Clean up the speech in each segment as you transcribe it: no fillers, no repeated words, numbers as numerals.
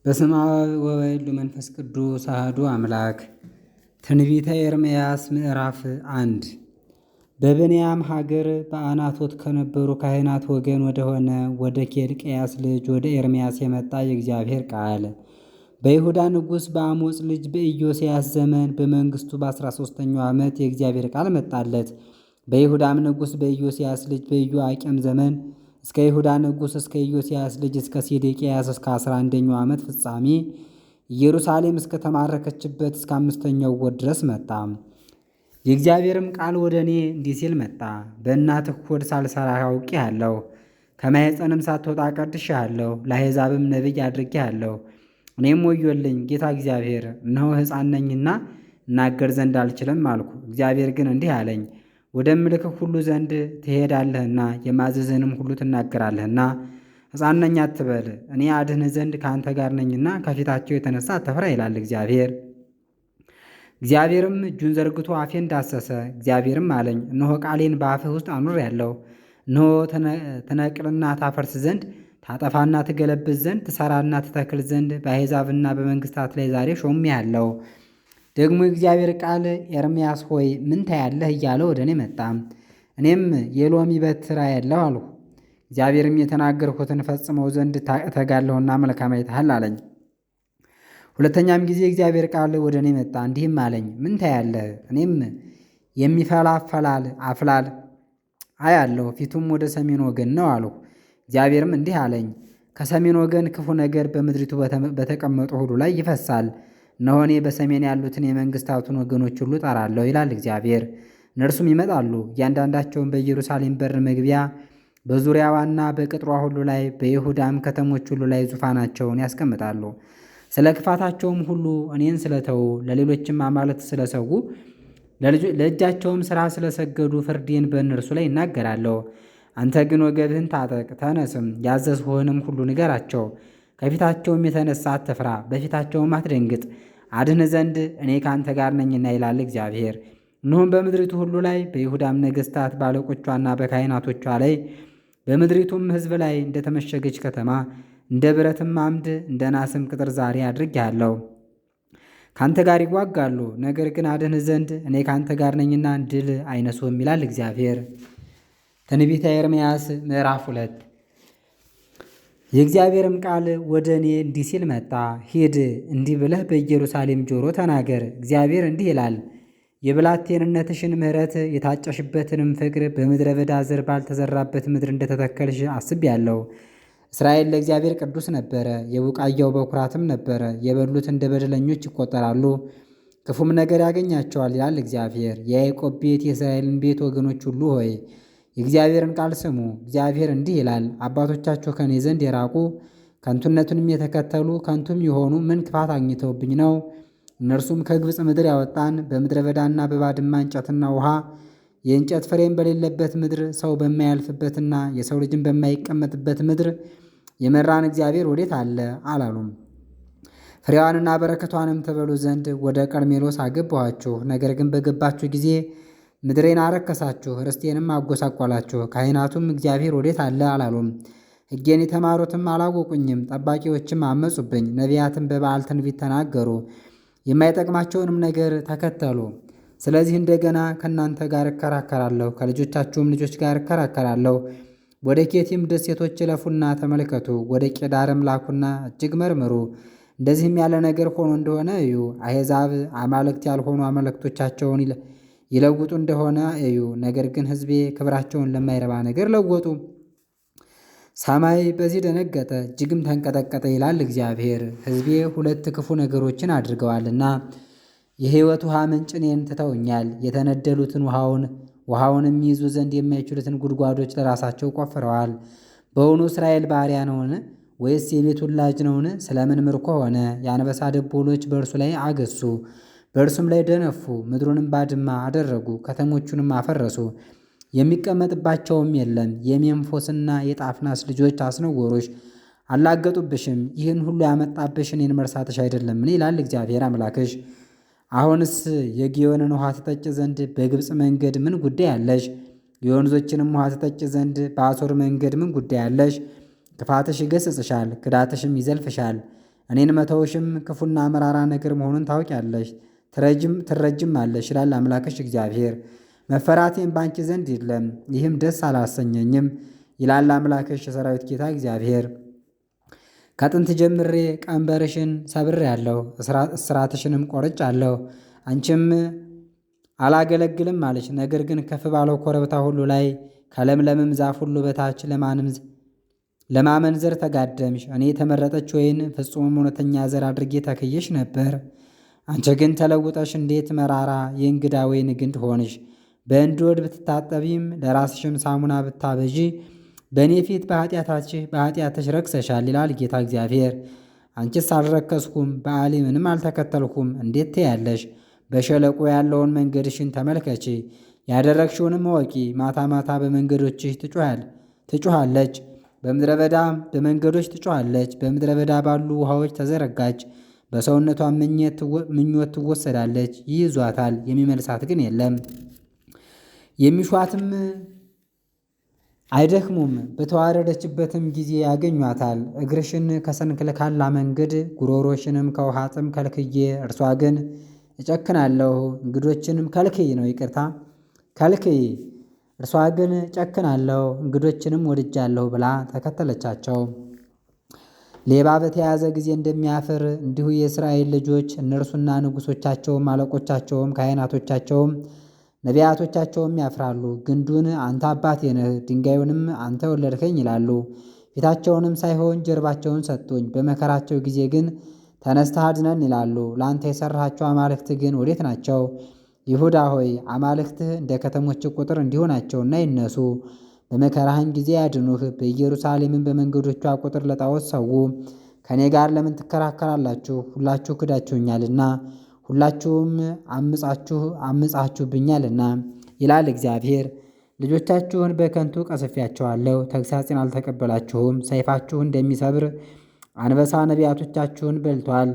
በስመ አብ ወወልድ ወመንፈስ ቅዱስ አሐዱ አምላክ። ትንቢተ ኤርምያስ ምዕራፍ 1 በብንያም ሀገር በአናቶት ከነበሩ ካህናት ወገን ወደሆነ ወደ ኬልቅያስ ልጅ ወደ ኤርምያስ የመጣ የእግዚአብሔር ቃል። በይሁዳ ንጉሥ በአሞጽ ልጅ በኢዮስያስ ዘመን በመንግሥቱ በ13ኛው ዓመት የእግዚአብሔር ቃል መጣለት። በይሁዳም ንጉሥ በኢዮስያስ ልጅ በኢዮአቄም ዘመን እስከ ይሁዳ ንጉሥ እስከ ኢዮስያስ ልጅ እስከ ሴዴቅያስ እስከ 11ኛው ዓመት ፍጻሜ ኢየሩሳሌም እስከ ተማረከችበት እስከ 5ኛው ወር ድረስ መጣ። የእግዚአብሔርም ቃል ወደ እኔ እንዲህ ሲል መጣ። በእናትህ ሆድ ሳልሰራህ አውቄሃለሁ፣ ከማኅፀንም ሳትወጣ ቀድሼሃለሁ፣ ለአሕዛብም ነቢይ አድርጌሃለሁ። እኔም ወዮልኝ ጌታ እግዚአብሔር፣ እነሆ ሕፃን ነኝና እናገር ዘንድ አልችልም አልኩ። እግዚአብሔር ግን እንዲህ አለኝ፣ ወደምልክህ ሁሉ ዘንድ ትሄዳለህና የማዘዝህንም ሁሉ ትናገራለህና ሕፃን ነኝ አትበል። እኔ አድንህ ዘንድ ከአንተ ጋር ነኝና ከፊታቸው የተነሳ አትፍራ ይላል እግዚአብሔር። እግዚአብሔርም እጁን ዘርግቶ አፌን ዳሰሰ። እግዚአብሔርም አለኝ፣ እነሆ ቃሌን በአፍህ ውስጥ አኑሬአለሁ። እነሆ ትነቅልና ታፈርስ ዘንድ ታጠፋና ትገለብጥ ዘንድ ትሠራና ትተክል ዘንድ በአሕዛብና በመንግሥታት ላይ ዛሬ ሾሜሃለሁ። ደግሞ የእግዚአብሔር ቃል ኤርምያስ ሆይ ምን ታያለህ እያለ ወደ እኔ መጣ። እኔም የሎሚ በትር አያለሁ አልሁ። እግዚአብሔርም የተናገርሁትን ፈጽመው ዘንድ እተጋለሁና መልካም አይተሃል አለኝ። ሁለተኛም ጊዜ እግዚአብሔር ቃል ወደ እኔ መጣ፣ እንዲህም አለኝ፣ ምን ታያለህ? እኔም የሚፈላ አፍላል አያለሁ፣ ፊቱም ወደ ሰሜን ወገን ነው አልሁ። እግዚአብሔርም እንዲህ አለኝ፣ ከሰሜን ወገን ክፉ ነገር በምድሪቱ በተቀመጡ ሁሉ ላይ ይፈሳል። እነሆ እኔ በሰሜን ያሉትን የመንግሥታቱን ወገኖች ሁሉ ጠራለሁ ይላል እግዚአብሔር። እነርሱም ይመጣሉ፣ እያንዳንዳቸውን በኢየሩሳሌም በር መግቢያ በዙሪያዋና በቅጥሯ ሁሉ ላይ በይሁዳም ከተሞች ሁሉ ላይ ዙፋናቸውን ያስቀምጣሉ። ስለ ክፋታቸውም ሁሉ እኔን ስለተዉ ለሌሎችም አማልክት ስለሰዉ ለእጃቸውም ሥራ ስለሰገዱ ፍርዴን በእነርሱ ላይ ይናገራለሁ። አንተ ግን ወገብህን ታጠቅ፣ ተነስም፣ ያዘዝሁህንም ሁሉ ንገራቸው። ከፊታቸውም የተነሳ አትፍራ፣ በፊታቸውም አትደንግጥ፣ አድንህ ዘንድ እኔ ከአንተ ጋር ነኝና ይላል እግዚአብሔር። እነሆም በምድሪቱ ሁሉ ላይ በይሁዳም ነገሥታት በአለቆቿና በካህናቶቿ ላይ በምድሪቱም ሕዝብ ላይ እንደተመሸገች ከተማ እንደ ብረትም አምድ እንደ ናስም ቅጥር ዛሬ አድርጌሃለሁ። ከአንተ ጋር ይዋጋሉ፣ ነገር ግን አድንህ ዘንድ እኔ ከአንተ ጋር ነኝና ድል አይነሱህም ይላል እግዚአብሔር። ትንቢተ ኤርምያስ ምዕራፍ 2 የእግዚአብሔርም ቃል ወደ እኔ እንዲህ ሲል መጣ። ሂድ፣ እንዲህ ብለህ በኢየሩሳሌም ጆሮ ተናገር። እግዚአብሔር እንዲህ ይላል፣ የብላቴንነትሽን ምሕረት የታጨሽበትንም ፍቅር በምድረ በዳ ዘር ባልተዘራበት ምድር እንደተተከልሽ አስቤአለሁ። እስራኤል ለእግዚአብሔር ቅዱስ ነበረ፣ የቡቃያው በኩራትም ነበረ። የበሉት እንደ በደለኞች ይቆጠራሉ፣ ክፉም ነገር ያገኛቸዋል ይላል እግዚአብሔር። የያዕቆብ ቤት የእስራኤልን ቤት ወገኖች ሁሉ ሆይ የእግዚአብሔርን ቃል ስሙ። እግዚአብሔር እንዲህ ይላል፣ አባቶቻቸው ከእኔ ዘንድ የራቁ ከንቱነቱንም የተከተሉ ከንቱም የሆኑ ምን ክፋት አግኝተውብኝ ነው? እነርሱም ከግብፅ ምድር ያወጣን በምድረ በዳና በባድማ እንጨትና ውሃ የእንጨት ፍሬም በሌለበት ምድር ሰው በማያልፍበትና የሰው ልጅን በማይቀመጥበት ምድር የመራን እግዚአብሔር ወዴት አለ አላሉም። ፍሬዋንና በረከቷንም ትበሉ ዘንድ ወደ ቀርሜሎስ አገባኋችሁ። ነገር ግን በገባችሁ ጊዜ ምድሬን አረከሳችሁ፣ ርስቴንም አጎሳቆላችሁ። ካህናቱም እግዚአብሔር ወዴት አለ አላሉም። ሕጌን የተማሩትም አላወቁኝም። ጠባቂዎችም አመፁብኝ። ነቢያትም በበዓል ትንቢት ተናገሩ፣ የማይጠቅማቸውንም ነገር ተከተሉ። ስለዚህ እንደገና ከእናንተ ጋር እከራከራለሁ፣ ከልጆቻችሁም ልጆች ጋር እከራከራለሁ። ወደ ኬቲም ደሴቶች እለፉና ተመልከቱ፣ ወደ ቄዳርም ላኩና እጅግ መርምሩ። እንደዚህም ያለ ነገር ሆኖ እንደሆነ እዩ። አሕዛብ አማልክት ያልሆኑ አማልክቶቻቸውን ይለውጡ እንደሆነ እዩ። ነገር ግን ሕዝቤ ክብራቸውን ለማይረባ ነገር ለወጡ። ሰማይ በዚህ ደነገጠ፣ እጅግም ተንቀጠቀጠ ይላል እግዚአብሔር። ሕዝቤ ሁለት ክፉ ነገሮችን አድርገዋልና የሕይወት ውሃ ምንጭ እኔን ትተውኛል። የተነደሉትን ውሃውንም ይይዙ ዘንድ የማይችሉትን ጉድጓዶች ለራሳቸው ቆፍረዋል። በውኑ እስራኤል ባሪያ ነውን? ወይስ የቤት ውላጅ ነውን? ስለምን ምርኮ ሆነ? የአንበሳ ደቦሎች በእርሱ ላይ አገሱ፣ በእርሱም ላይ ደነፉ። ምድሩንም ባድማ አደረጉ፣ ከተሞቹንም አፈረሱ፣ የሚቀመጥባቸውም የለም። የሜምፎስና የጣፍናስ ልጆች አስነወሩሽ፣ አላገጡብሽም። ይህን ሁሉ ያመጣብሽ እኔን መርሳትሽ አይደለምን? ይላል እግዚአብሔር አምላክሽ። አሁንስ የግዮንን ውሃ ትጠጭ ዘንድ በግብፅ መንገድ ምን ጉዳይ አለሽ? የወንዞችንም ውሃ ትጠጭ ዘንድ በአሦር መንገድ ምን ጉዳይ አለሽ? ክፋትሽ ይገሥጽሻል፣ ክዳትሽም ይዘልፍሻል። እኔን መተውሽም ክፉና መራራ ነገር መሆኑን ታውቂያለሽ፣ ትረጅም አለሽ ይላል አምላክሽ እግዚአብሔር። መፈራቴም ባንቺ ዘንድ የለም፣ ይህም ደስ አላሰኘኝም ይላል አምላክሽ የሰራዊት ጌታ እግዚአብሔር። ከጥንት ጀምሬ ቀንበርሽን ሰብሬአለሁ፣ እስራትሽንም ቆርጫለሁ። አንቺም አላገለግልም አለች። ነገር ግን ከፍ ባለው ኮረብታ ሁሉ ላይ ከለምለምም ዛፍ ሁሉ በታች ለማመንዘር ተጋደምሽ። እኔ የተመረጠች ወይን ፍጹምም እውነተኛ ዘር አድርጌ ተክዬሽ ነበር። አንቺ ግን ተለውጠሽ እንዴት መራራ የእንግዳ ወይን ግንድ ሆንሽ። በእንዶድ ብትታጠቢም ለራስሽም ሳሙና ብታበዢ በእኔ ፊት በኃጢአትሽ ረክሰሻል ይላል ጌታ እግዚአብሔር። አንቺስ አልረከስኩም፣ በአሊምንም አልተከተልኩም እንዴት ትያለሽ? በሸለቆ ያለውን መንገድሽን ተመልከቺ፣ ያደረግሽውንም እወቂ። ማታ ማታ በመንገዶችሽ ትጮኻለች፣ በምድረ በዳ በመንገዶች ትጮኻለች። በምድረ በዳ ባሉ ውሃዎች ተዘረጋች፣ በሰውነቷ ምኞት ትወሰዳለች። ይይዟታል፣ የሚመልሳት ግን የለም። የሚሿትም አይደክሙም፣ በተዋረደችበትም ጊዜ ያገኟታል። እግርሽን ከሰንክልካላ መንገድ ጉሮሮሽንም ከውሃ ጥም ከልክዬ፣ እርሷ ግን እጨክናለሁ እንግዶችንም ከልክይ ነው ይቅርታ ከልክይ፣ እርሷ ግን እጨክናለሁ እንግዶችንም ወድጃለሁ ብላ ተከተለቻቸው። ሌባ በተያዘ ጊዜ እንደሚያፍር እንዲሁ የእስራኤል ልጆች እነርሱና ንጉሶቻቸውም አለቆቻቸውም ካህናቶቻቸውም ነቢያቶቻቸውም ያፍራሉ። ግንዱን አንተ አባቴ ነህ፣ ድንጋዩንም አንተ ወለድከኝ ይላሉ። ፊታቸውንም ሳይሆን ጀርባቸውን ሰጡኝ። በመከራቸው ጊዜ ግን ተነስተህ አድነን ይላሉ። ለአንተ የሠራሃቸው አማልክት ግን ወዴት ናቸው? ይሁዳ ሆይ አማልክትህ እንደ ከተሞች ቁጥር እንዲሁ ናቸውና ይነሱ፣ በመከራህም ጊዜ ያድኑህ። በኢየሩሳሌምም በመንገዶቿ ቁጥር ለጣዖት ሰዉ። ከእኔ ጋር ለምን ትከራከራላችሁ? ሁላችሁ ክዳችሁኛልና ሁላችሁም አምጻችሁብኛልና ይላል እግዚአብሔር። ልጆቻችሁን በከንቱ ቀስፌያቸዋለሁ፣ ተግሣጽን አልተቀበላችሁም። ሰይፋችሁ እንደሚሰብር አንበሳ ነቢያቶቻችሁን በልቷል፣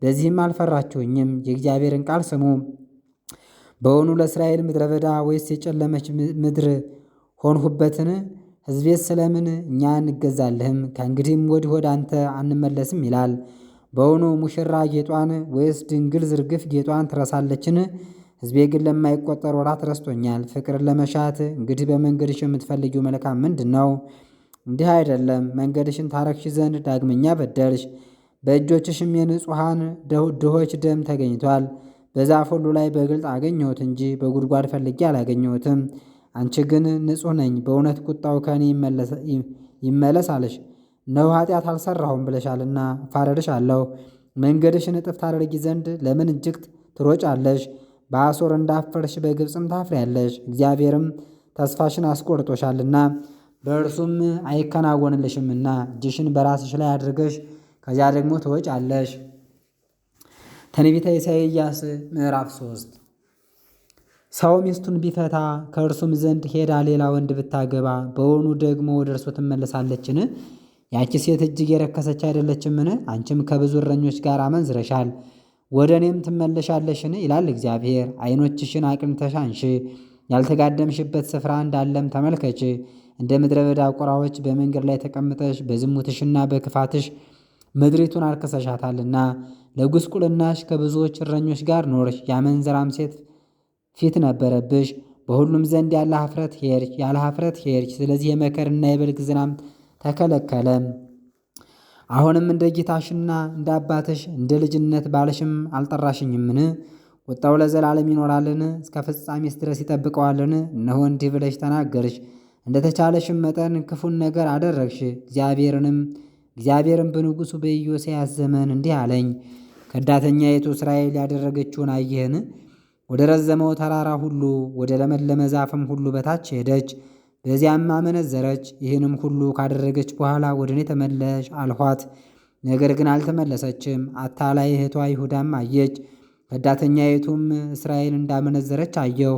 በዚህም አልፈራችሁኝም። የእግዚአብሔርን ቃል ስሙ። በውኑ ለእስራኤል ምድረ በዳ ወይስ የጨለመች ምድር ሆንሁበትን? ሕዝቤስ ስለምን እኛ እንገዛልህም ከእንግዲህም ወዲህ ወደ አንተ አንመለስም ይላል። በውኑ ሙሽራ ጌጧን ወይስ ድንግል ዝርግፍ ጌጧን ትረሳለችን? ሕዝቤ ግን ለማይቆጠር ወራት ረስቶኛል። ፍቅርን ለመሻት እንግዲህ በመንገድሽ የምትፈልጊው መልካም ምንድን ነው? እንዲህ አይደለም። መንገድሽን ታረክሽ ዘንድ ዳግመኛ በደልሽ፣ በእጆችሽም የንጹሐን ድሆች ደም ተገኝቷል። በዛፍ ሁሉ ላይ በግልጥ አገኘሁት እንጂ በጉድጓድ ፈልጌ አላገኘሁትም። አንቺ ግን ንጹሕ ነኝ፣ በእውነት ቁጣው ከእኔ ይመለስ አለሽ። እነሆ ኃጢአት አልሠራሁም ብለሻልና እፋረድሻለሁ። መንገድሽን እጥፍ ታደርጊ ዘንድ ለምን እጅግ ትሮጫለሽ? በአሦር እንዳፈርሽ በግብፅም ታፍሪያለሽ። እግዚአብሔርም ተስፋሽን አስቆርጦሻልና በእርሱም አይከናወንልሽምና እጅሽን በራስሽ ላይ አድርገሽ ከዚያ ደግሞ ትወጫለሽ። ትንቢተ ኢሳይያስ ምዕራፍ 3 ሰው ሚስቱን ቢፈታ ከእርሱም ዘንድ ሄዳ ሌላ ወንድ ብታገባ በውኑ ደግሞ ወደ እርሱ ትመለሳለችን? ያቺ ሴት እጅግ የረከሰች አይደለችምን? አንቺም ከብዙ እረኞች ጋር አመንዝረሻል፣ ወደ እኔም ትመለሻለሽን? ይላል እግዚአብሔር። ዓይኖችሽን አቅንተሽ አንሺ፣ ያልተጋደምሽበት ስፍራ እንዳለም ተመልከች። እንደ ምድረ በዳ ቁራዎች በመንገድ ላይ ተቀምጠሽ በዝሙትሽና በክፋትሽ ምድሪቱን አርክሰሻታልና ለጉስቁልናሽ ከብዙዎች እረኞች ጋር ኖርሽ። የአመንዝራም ሴት ፊት ነበረብሽ። በሁሉም ዘንድ ያለ ኀፍረት ሄድሽ። ስለዚህ የመከርና የበልግ ዝናም ተከለከለ። አሁንም እንደ ጌታሽና እንደ አባትሽ እንደ ልጅነት ባልሽም አልጠራሽኝምን? ቁጣው ለዘላለም ይኖራልን? እስከ ፍጻሜስ ድረስ ይጠብቀዋልን? እነሆ እንዲህ ብለሽ ተናገርሽ፣ እንደ ተቻለሽም መጠን ክፉን ነገር አደረግሽ። እግዚአብሔርም በንጉሡ በኢዮስያስ ዘመን እንዲህ አለኝ፣ ከዳተኛይቱ እስራኤል ያደረገችውን አየህን? ወደ ረዘመው ተራራ ሁሉ ወደ ለመለመ ዛፍም ሁሉ በታች ሄደች፣ በዚያም አመነዘረች። ይህንም ሁሉ ካደረገች በኋላ ወደ እኔ ተመለሽ አልኋት፣ ነገር ግን አልተመለሰችም። አታላይ እህቷ ይሁዳም አየች፣ ከዳተኛይቱም እስራኤል እንዳመነዘረች አየሁ።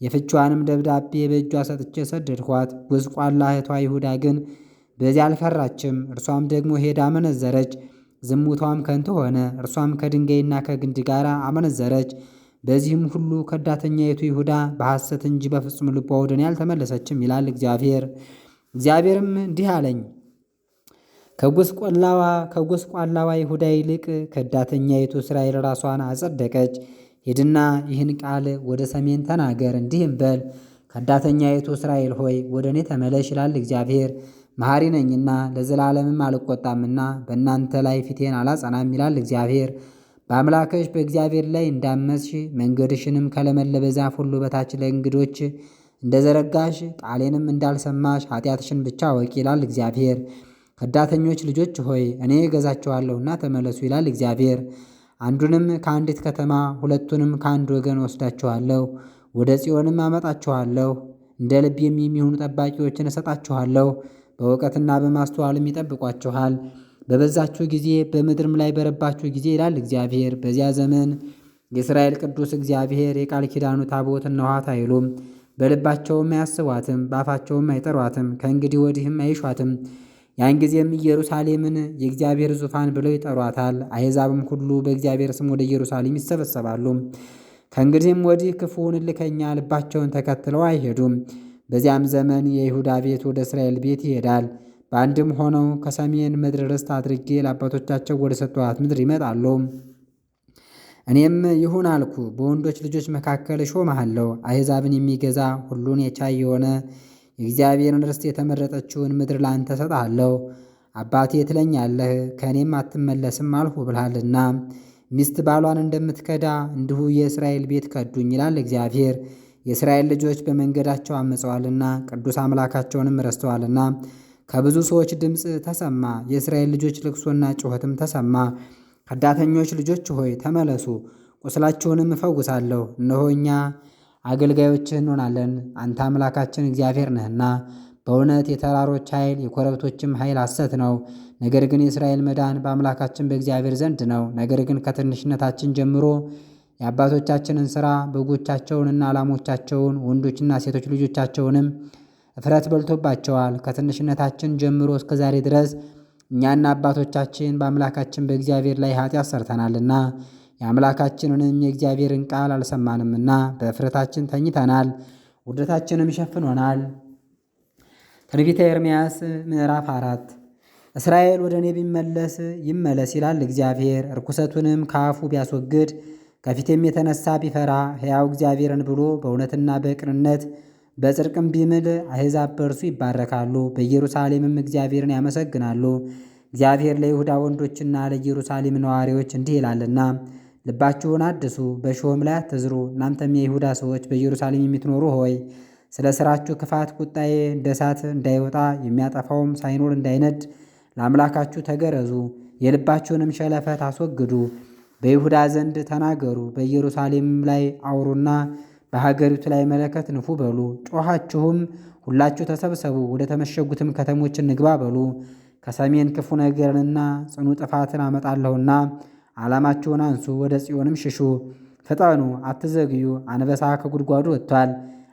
የፍቿንም ደብዳቤ በእጇ ሰጥቼ ሰደድኋት። ጉስቋላ እህቷ ይሁዳ ግን በዚያ አልፈራችም። እርሷም ደግሞ ሄዳ አመነዘረች፣ ዝሙቷም ከንቱ ሆነ። እርሷም ከድንጋይና ከግንድ ጋር አመነዘረች። በዚህም ሁሉ ከዳተኛይቱ ይሁዳ በሐሰት እንጂ በፍጹም ልቧ ወደ እኔ አልተመለሰችም ይላል እግዚአብሔር። እግዚአብሔርም እንዲህ አለኝ፣ ከጎስቋላዋ ይሁዳ ይልቅ ከዳተኛይቱ እስራኤል ራሷን አጸደቀች። ሂድና ይህን ቃል ወደ ሰሜን ተናገር፣ እንዲህም በል ከዳተኛይቱ እስራኤል ሆይ ወደ እኔ ተመለሽ ይላል እግዚአብሔር። መሐሪ ነኝና ለዘላለምም አልቆጣምና በእናንተ ላይ ፊቴን አላጸናም ይላል እግዚአብሔር። በአምላክሽ በእግዚአብሔር ላይ እንዳመስሽ መንገድሽንም ከለመለበ ዛፍ ሁሉ በታች ለእንግዶች እንደዘረጋሽ ቃሌንም እንዳልሰማሽ ኃጢአትሽን ብቻ አወቂ ይላል እግዚአብሔር። ከዳተኞች ልጆች ሆይ እኔ እገዛችኋለሁና ተመለሱ ይላል እግዚአብሔር። አንዱንም ከአንዲት ከተማ ሁለቱንም ከአንድ ወገን ወስዳችኋለሁ፣ ወደ ጽዮንም አመጣችኋለሁ። እንደ ልቤም የሚሆኑ ጠባቂዎችን እሰጣችኋለሁ፣ በእውቀትና በማስተዋልም ይጠብቋችኋል። በበዛችሁ ጊዜ በምድርም ላይ በረባችሁ ጊዜ ይላል እግዚአብሔር። በዚያ ዘመን የእስራኤል ቅዱስ እግዚአብሔር የቃል ኪዳኑ ታቦት እነኋት አይሉም፣ በልባቸውም አያስቧትም፣ በአፋቸውም አይጠሯትም፣ ከእንግዲህ ወዲህም አይሿትም። ያን ጊዜም ኢየሩሳሌምን የእግዚአብሔር ዙፋን ብለው ይጠሯታል። አሕዛብም ሁሉ በእግዚአብሔር ስም ወደ ኢየሩሳሌም ይሰበሰባሉ። ከእንግዲህም ወዲህ ክፉውን እልከኛ ልባቸውን ተከትለው አይሄዱም። በዚያም ዘመን የይሁዳ ቤት ወደ እስራኤል ቤት ይሄዳል። በአንድም ሆነው ከሰሜን ምድር ርስት አድርጌ ለአባቶቻቸው ወደ ሰጠኋት ምድር ይመጣሉ። እኔም ይሁን አልኩ፣ በወንዶች ልጆች መካከል እሾምሃለሁ። አሕዛብን የሚገዛ ሁሉን የቻይ የሆነ የእግዚአብሔርን ርስት የተመረጠችውን ምድር ላንተ እሰጥሃለሁ። አባቴ ትለኛለህ፣ ከእኔም አትመለስም አልሁ ብልሃልና። ሚስት ባሏን እንደምትከዳ እንዲሁ የእስራኤል ቤት ከዱኝ ይላል እግዚአብሔር። የእስራኤል ልጆች በመንገዳቸው አመፀዋልና ቅዱስ አምላካቸውንም ረስተዋልና ከብዙ ሰዎች ድምፅ ተሰማ፣ የእስራኤል ልጆች ልቅሶና ጩኸትም ተሰማ። ከዳተኞች ልጆች ሆይ ተመለሱ፣ ቁስላችሁንም እፈውሳለሁ። እነሆ እኛ አገልጋዮችህ እንሆናለን፣ አንተ አምላካችን እግዚአብሔር ነህና። በእውነት የተራሮች ኃይል የኮረብቶችም ኃይል ሐሰት ነው። ነገር ግን የእስራኤል መዳን በአምላካችን በእግዚአብሔር ዘንድ ነው። ነገር ግን ከትንሽነታችን ጀምሮ የአባቶቻችንን ሥራ በጎቻቸውንና ላሞቻቸውን ወንዶችና ሴቶች ልጆቻቸውንም እፍረት በልቶባቸዋል። ከትንሽነታችን ጀምሮ እስከ ዛሬ ድረስ እኛና አባቶቻችን በአምላካችን በእግዚአብሔር ላይ ኃጢአት ሰርተናልና የአምላካችንንም የእግዚአብሔርን ቃል አልሰማንምና በእፍረታችን ተኝተናል፣ ውርደታችንም ሸፍኖናል። ትንቢተ ኤርምያስ ምዕራፍ 4 እስራኤል ወደ እኔ ቢመለስ ይመለስ ይላል እግዚአብሔር። ርኩሰቱንም ከአፉ ቢያስወግድ ከፊቴም የተነሳ ቢፈራ ሕያው እግዚአብሔርን ብሎ በእውነትና በቅንነት በጽድቅም ቢምል አሕዛብ በእርሱ ይባረካሉ፣ በኢየሩሳሌምም እግዚአብሔርን ያመሰግናሉ። እግዚአብሔር ለይሁዳ ወንዶችና ለኢየሩሳሌም ነዋሪዎች እንዲህ ይላልና ልባችሁን አድሱ፣ በእሾህም ላይ አትዝሩ። እናንተም የይሁዳ ሰዎች በኢየሩሳሌም የምትኖሩ ሆይ ስለ ሥራችሁ ክፋት ቁጣዬ እንደ እሳት እንዳይወጣ የሚያጠፋውም ሳይኖር እንዳይነድ ለአምላካችሁ ተገረዙ። የልባችሁንም ሸለፈት አስወግዱ፣ በይሁዳ ዘንድ ተናገሩ። በኢየሩሳሌም ላይ አውሩና በሀገሪቱ ላይ መለከት ንፉ በሉ። ጮኻችሁም ሁላችሁ ተሰብሰቡ፣ ወደ ተመሸጉትም ከተሞች እንግባ በሉ። ከሰሜን ክፉ ነገርንና ጽኑ ጥፋትን አመጣለሁና ዓላማችሁን አንሱ፣ ወደ ጽዮንም ሽሹ። ፍጠኑ፣ አትዘግዩ። አንበሳ ከጉድጓዱ ወጥቷል፣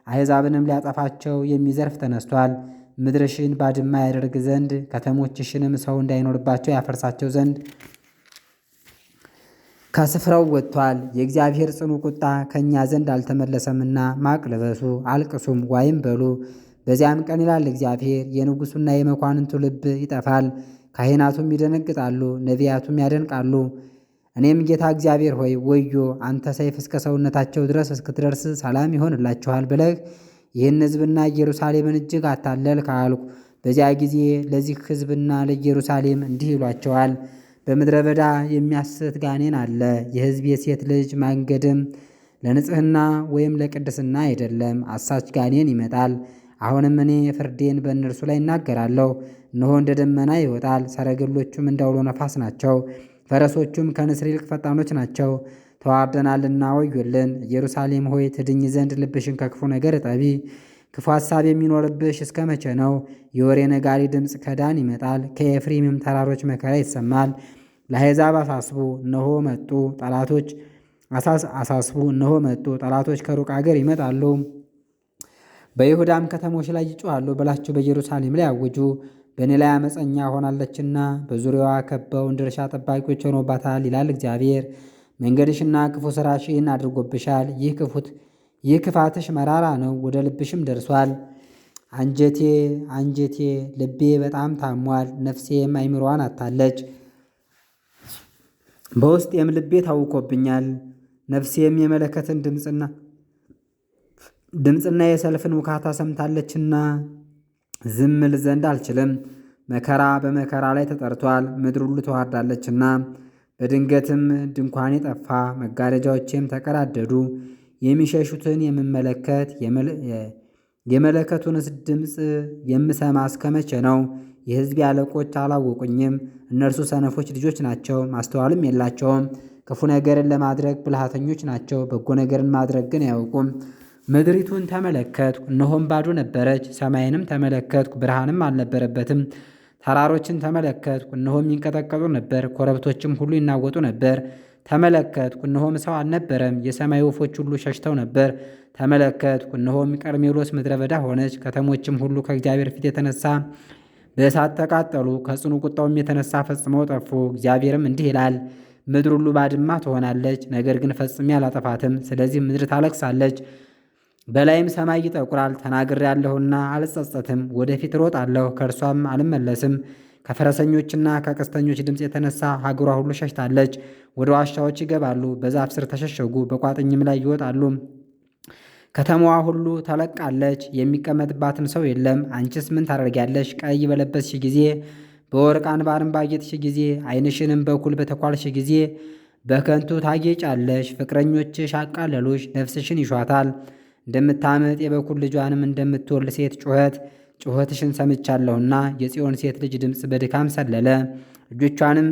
አሕዛብንም ሊያጠፋቸው የሚዘርፍ ተነስቷል። ምድርሽን ባድማ ያደርግ ዘንድ ከተሞችሽንም ሰው እንዳይኖርባቸው ያፈርሳቸው ዘንድ ከስፍራው ወጥቷል። የእግዚአብሔር ጽኑ ቁጣ ከእኛ ዘንድ አልተመለሰምና ማቅ ልበሱ፣ አልቅሱም፣ ዋይም በሉ። በዚያም ቀን ይላል እግዚአብሔር የንጉሡና የመኳንንቱ ልብ ይጠፋል፣ ካህናቱም ይደነግጣሉ፣ ነቢያቱም ያደንቃሉ። እኔም ጌታ እግዚአብሔር ሆይ ወዮ፣ አንተ ሰይፍ እስከ ሰውነታቸው ድረስ እስክትደርስ ሰላም ይሆንላችኋል ብለህ ይህን ሕዝብና ኢየሩሳሌምን እጅግ አታለልክ አልኩ። በዚያ ጊዜ ለዚህ ሕዝብና ለኢየሩሳሌም እንዲህ ይሏቸዋል፣ በምድረ በዳ የሚያስት ጋኔን አለ። የሕዝብ የሴት ልጅ ማንገድም ለንጽሕና ወይም ለቅድስና አይደለም፣ አሳች ጋኔን ይመጣል። አሁንም እኔ ፍርዴን በእነርሱ ላይ እናገራለሁ። እነሆ እንደ ደመና ይወጣል፣ ሰረገሎቹም እንዳውሎ ነፋስ ናቸው፣ ፈረሶቹም ከንስር ይልቅ ፈጣኖች ናቸው። ተዋርደናልና ወዮልን። ኢየሩሳሌም ሆይ ትድኝ ዘንድ ልብሽን ከክፉ ነገር እጠቢ። ክፉ ሐሳብ የሚኖርብሽ እስከ መቼ ነው? የወሬ ነጋሪ ድምፅ ከዳን ይመጣል፣ ከኤፍሬምም ተራሮች መከራ ይሰማል። ለአሕዛብ አሳስቡ፣ እነሆ መጡ ጠላቶች፣ አሳስቡ፣ እነሆ መጡ ጠላቶች ከሩቅ አገር ይመጣሉ፣ በይሁዳም ከተሞች ላይ ይጮኻሉ ብላችሁ በኢየሩሳሌም ላይ አውጁ። በእኔ ላይ አመፀኛ ሆናለችና በዙሪያዋ ከበው እንደ እርሻ ጠባቂዎች ሆኖባታል ይላል እግዚአብሔር። መንገድሽና ክፉ ሥራሽ ይህን አድርጎብሻል። ይህ ክፋትሽ መራራ ነው፣ ወደ ልብሽም ደርሷል። አንጀቴ አንጀቴ ልቤ በጣም ታሟል፣ ነፍሴም አይምሮዋን አታለች። በውስጤም ልቤ ታውኮብኛል። ነፍሴም የመለከትን ድምፅና የሰልፍን ውካታ ሰምታለችና ዝም ል ዘንድ አልችልም። መከራ በመከራ ላይ ተጠርቷል፣ ምድር ሁሉ ተዋርዳለችና። በድንገትም ድንኳኔ ጠፋ፣ መጋረጃዎቼም ተቀዳደዱ። የሚሸሹትን የምመለከት የመለከቱንስ ድምፅ የምሰማ እስከ መቼ ነው? የሕዝቤ አለቆች አላወቁኝም። እነርሱ ሰነፎች ልጆች ናቸው፣ ማስተዋልም የላቸውም። ክፉ ነገርን ለማድረግ ብልሃተኞች ናቸው፣ በጎ ነገርን ማድረግ ግን አያውቁም። ምድሪቱን ተመለከትኩ፣ እነሆም ባዶ ነበረች። ሰማይንም ተመለከትኩ፣ ብርሃንም አልነበረበትም። ተራሮችን ተመለከትኩ፣ እነሆም ይንቀጠቀጡ ነበር፣ ኮረብቶችም ሁሉ ይናወጡ ነበር። ተመለከትኩ፣ እነሆም ሰው አልነበረም። የሰማይ ወፎች ሁሉ ሸሽተው ነበር። ተመለከትኩ፣ እነሆም ቀርሜሎስ ምድረ በዳ ሆነች። ከተሞችም ሁሉ ከእግዚአብሔር ፊት የተነሳ በእሳት ተቃጠሉ፣ ከጽኑ ቁጣውም የተነሳ ፈጽመው ጠፉ። እግዚአብሔርም እንዲህ ይላል፣ ምድር ሁሉ ባድማ ትሆናለች፣ ነገር ግን ፈጽሜ አላጠፋትም። ስለዚህ ምድር ታለቅሳለች፣ በላይም ሰማይ ይጠቁራል። ተናግሬአለሁና አልጸጸትም፣ ወደፊት እሮጣለሁ፣ ከእርሷም አልመለስም። ከፈረሰኞችና ከቀስተኞች ድምፅ የተነሳ ሀገሯ ሁሉ ሸሽታለች። ወደ ዋሻዎች ይገባሉ፣ በዛፍ ስር ተሸሸጉ፣ በቋጥኝም ላይ ይወጣሉ። ከተማዋ ሁሉ ተለቃለች፣ የሚቀመጥባትም ሰው የለም። አንቺስ ምን ታደርጊያለሽ? ቀይ በለበስሽ ጊዜ፣ በወርቅ አንባርም ባጌጥሽ ጊዜ፣ ዓይንሽንም በኩል በተኳልሽ ጊዜ በከንቱ ታጌጫለሽ። ፍቅረኞችሽ አቃለሉሽ፣ ነፍስሽን ይሿታል። እንደምታምጥ የበኩር ልጇንም እንደምትወልድ ሴት ጩኸትሽን ሰምቻለሁና የጽዮን ሴት ልጅ ድምፅ በድካም ሰለለ። እጆቿንም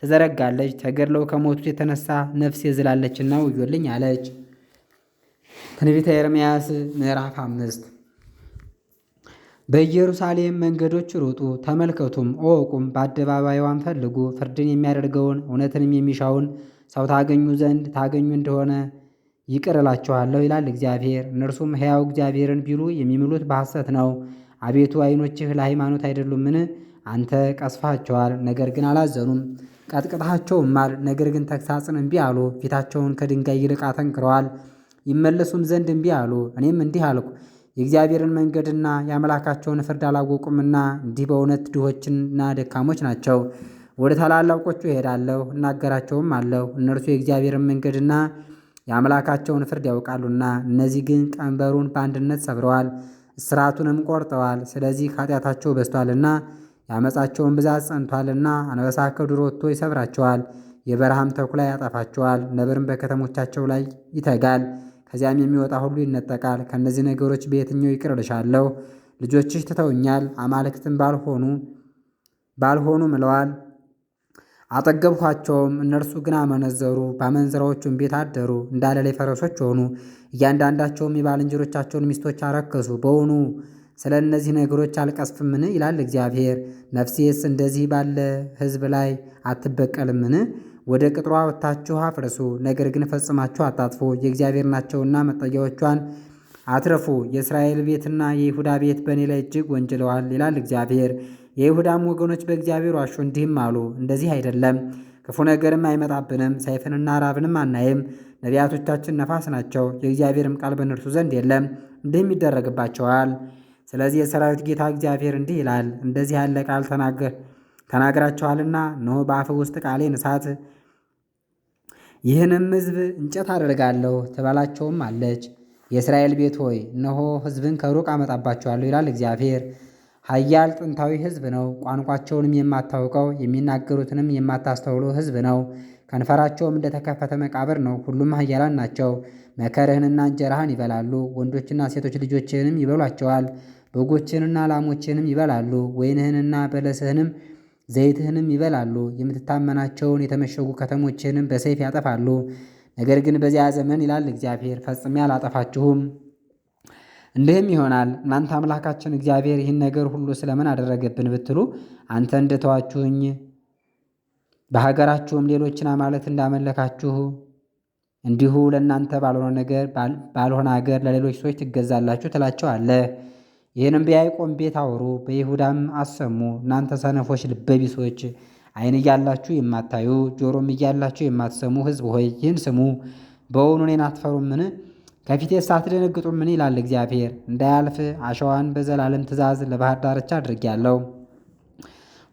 ትዘረጋለች፣ ተገድለው ከሞቱት የተነሳ ነፍሴ ዝላለችና ወዮልኝ አለች። ትንቢተ ኤርምያስ ምዕራፍ 5 በኢየሩሳሌም መንገዶች ሩጡ፣ ተመልከቱም፣ እወቁም፣ በአደባባይዋም ፈልጉ። ፍርድን የሚያደርገውን እውነትንም የሚሻውን ሰው ታገኙ ዘንድ ታገኙ እንደሆነ ይቅር እላችኋለሁ ይላል እግዚአብሔር። እነርሱም ሕያው እግዚአብሔርን ቢሉ የሚምሉት በሐሰት ነው። አቤቱ ዓይኖችህ ለሃይማኖት አይደሉምን? አንተ ቀስፋቸዋል፣ ነገር ግን አላዘኑም። ቀጥቅጠሃቸውማል፣ ነገር ግን ተግሣጽን እምቢ አሉ። ፊታቸውን ከድንጋይ ይልቅ አተንክረዋል፣ ይመለሱም ዘንድ እምቢ አሉ። እኔም እንዲህ አልኩ፣ የእግዚአብሔርን መንገድና የአምላካቸውን ፍርድ አላወቁምና እንዲህ በእውነት ድሆችና ደካሞች ናቸው። ወደ ታላላቆቹ እሄዳለሁ፣ እናገራቸውም አለሁ። እነርሱ የእግዚአብሔርን መንገድና የአምላካቸውን ፍርድ ያውቃሉና። እነዚህ ግን ቀንበሩን በአንድነት ሰብረዋል፣ እስራቱንም ቆርጠዋል። ስለዚህ ኃጢአታቸው በዝቷልና የዓመፃቸውን ብዛት ጸንቷልና አንበሳ ከዱር ወጥቶ ይሰብራቸዋል፣ የበረሃም ተኩላ ያጠፋቸዋል። ነብርም በከተሞቻቸው ላይ ይተጋል፣ ከዚያም የሚወጣ ሁሉ ይነጠቃል። ከእነዚህ ነገሮች በየትኛው ይቅር እልሻለሁ? ልጆችሽ ትተውኛል፣ አማልክትም ባልሆኑ ምለዋል። አጠገብኋቸውም፣ እነርሱ ግን አመነዘሩ፣ በአመንዝራዎቹም ቤት አደሩ፣ እንዳለሌ ፈረሶች ሆኑ። እያንዳንዳቸውም የባልንጀሮቻቸውን ሚስቶች አረከሱ። በውኑ ስለ እነዚህ ነገሮች አልቀስፍምን? ይላል እግዚአብሔር። ነፍሴስ እንደዚህ ባለ ሕዝብ ላይ አትበቀልምን? ወደ ቅጥሯ ወጥታችሁ አፍርሱ፣ ነገር ግን ፈጽማችሁ አታጥፉ። የእግዚአብሔር ናቸውና መጠጊያዎቿን አትረፉ። የእስራኤል ቤትና የይሁዳ ቤት በእኔ ላይ እጅግ ወንጅለዋል፣ ይላል እግዚአብሔር። የይሁዳም ወገኖች በእግዚአብሔር ዋሹ፣ እንዲህም አሉ፣ እንደዚህ አይደለም፣ ክፉ ነገርም አይመጣብንም፣ ሰይፍንና ራብንም አናይም። ነቢያቶቻችን ነፋስ ናቸው፣ የእግዚአብሔርም ቃል በእነርሱ ዘንድ የለም፣ እንዲህም ይደረግባቸዋል። ስለዚህ የሰራዊት ጌታ እግዚአብሔር እንዲህ ይላል፣ እንደዚህ ያለ ቃል ተናግራቸዋልና እነሆ በአፍህ ውስጥ ቃሌን እሳት ይህንም ሕዝብ እንጨት አደርጋለሁ ትበላቸውም አለች። የእስራኤል ቤት ሆይ እነሆ ሕዝብን ከሩቅ አመጣባቸዋለሁ ይላል እግዚአብሔር። ኃያል ጥንታዊ ሕዝብ ነው፣ ቋንቋቸውንም የማታውቀው የሚናገሩትንም የማታስተውለው ሕዝብ ነው። ከንፈራቸውም እንደተከፈተ መቃብር ነው፣ ሁሉም ኃያላን ናቸው። መከርህንና እንጀራህን ይበላሉ፣ ወንዶችና ሴቶች ልጆችህንም ይበሏቸዋል። በጎችህንና ላሞችህንም ይበላሉ፣ ወይንህንና በለስህንም ዘይትህንም ይበላሉ። የምትታመናቸውን የተመሸጉ ከተሞችህንም በሰይፍ ያጠፋሉ። ነገር ግን በዚያ ዘመን ይላል እግዚአብሔር፣ ፈጽሜ አላጠፋችሁም። እንዲህም ይሆናል፣ እናንተ አምላካችን እግዚአብሔር ይህን ነገር ሁሉ ስለምን አደረገብን ብትሉ፣ አንተ እንደተዋችሁኝ በሀገራችሁም ሌሎችን አማልክት እንዳመለካችሁ እንዲሁ ለእናንተ ባልሆነ ሀገር ለሌሎች ሰዎች ትገዛላችሁ ትላቸዋለህ። ይህንም በያዕቆብ ቤት አውሩ፣ በይሁዳም አሰሙ። እናንተ ሰነፎች ልበቢሶች፣ ዓይን እያላችሁ የማታዩ ጆሮም እያላችሁ የማትሰሙ ሕዝብ ሆይ ይህን ስሙ። በውኑ እኔን አትፈሩምን? ከፊቴስ አትደነግጡም? ምን ይላል እግዚአብሔር። እንዳያልፍ አሸዋን በዘላለም ትእዛዝ ለባህር ዳርቻ አድርጌያለሁ።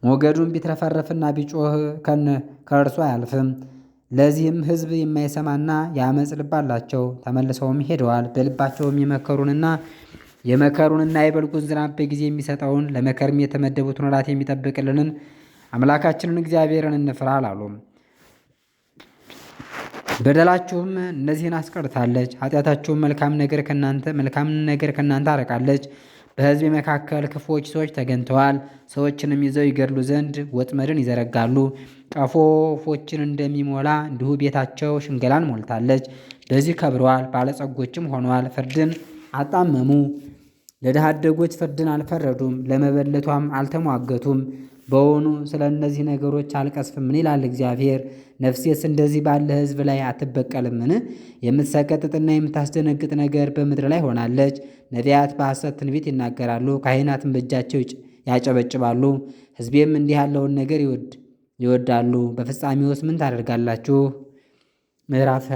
ሞገዱን ቢትረፈረፍና ቢጮህ ከእርሱ አያልፍም። ለዚህም ሕዝብ የማይሰማና የአመፅ ልብ አላቸው። ተመልሰውም ሄደዋል። በልባቸውም የመከሩንና የበልጉን ዝናብ በጊዜ የሚሰጠውን ለመከርም የተመደቡትን ወራት የሚጠብቅልንን አምላካችንን እግዚአብሔርን እንፍራ አላሉ። በደላችሁም እነዚህን አስቀርታለች። ኃጢአታችሁም መልካምን ነገር ከእናንተ አርቃለች። በሕዝብ መካከል ክፉዎች ሰዎች ተገኝተዋል። ሰዎችንም ይዘው ይገድሉ ዘንድ ወጥመድን ይዘረጋሉ። ቀፎ ወፎችን እንደሚሞላ እንዲሁ ቤታቸው ሽንገላን ሞልታለች። በዚህ ከብረዋል፣ ባለጸጎችም ሆነዋል። ፍርድን አጣመሙ። ለድሃ አደጎች ፍርድን አልፈረዱም፣ ለመበለቷም አልተሟገቱም። በውኑ ስለ እነዚህ ነገሮች አልቀስፍም? ምን ይላል እግዚአብሔር። ነፍሴስ እንደዚህ ባለ ሕዝብ ላይ አትበቀልምን? የምትሰቀጥጥና የምታስደነግጥ ነገር በምድር ላይ ሆናለች። ነቢያት በሐሰት ትንቢት ይናገራሉ፣ ካህናትም በእጃቸው ያጨበጭባሉ። ሕዝቤም እንዲህ ያለውን ነገር ይወዳሉ። በፍጻሜውስ ምን ታደርጋላችሁ? ምዕራፍ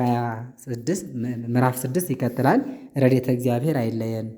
6 ይቀጥላል። ረድኤተ እግዚአብሔር አይለየን።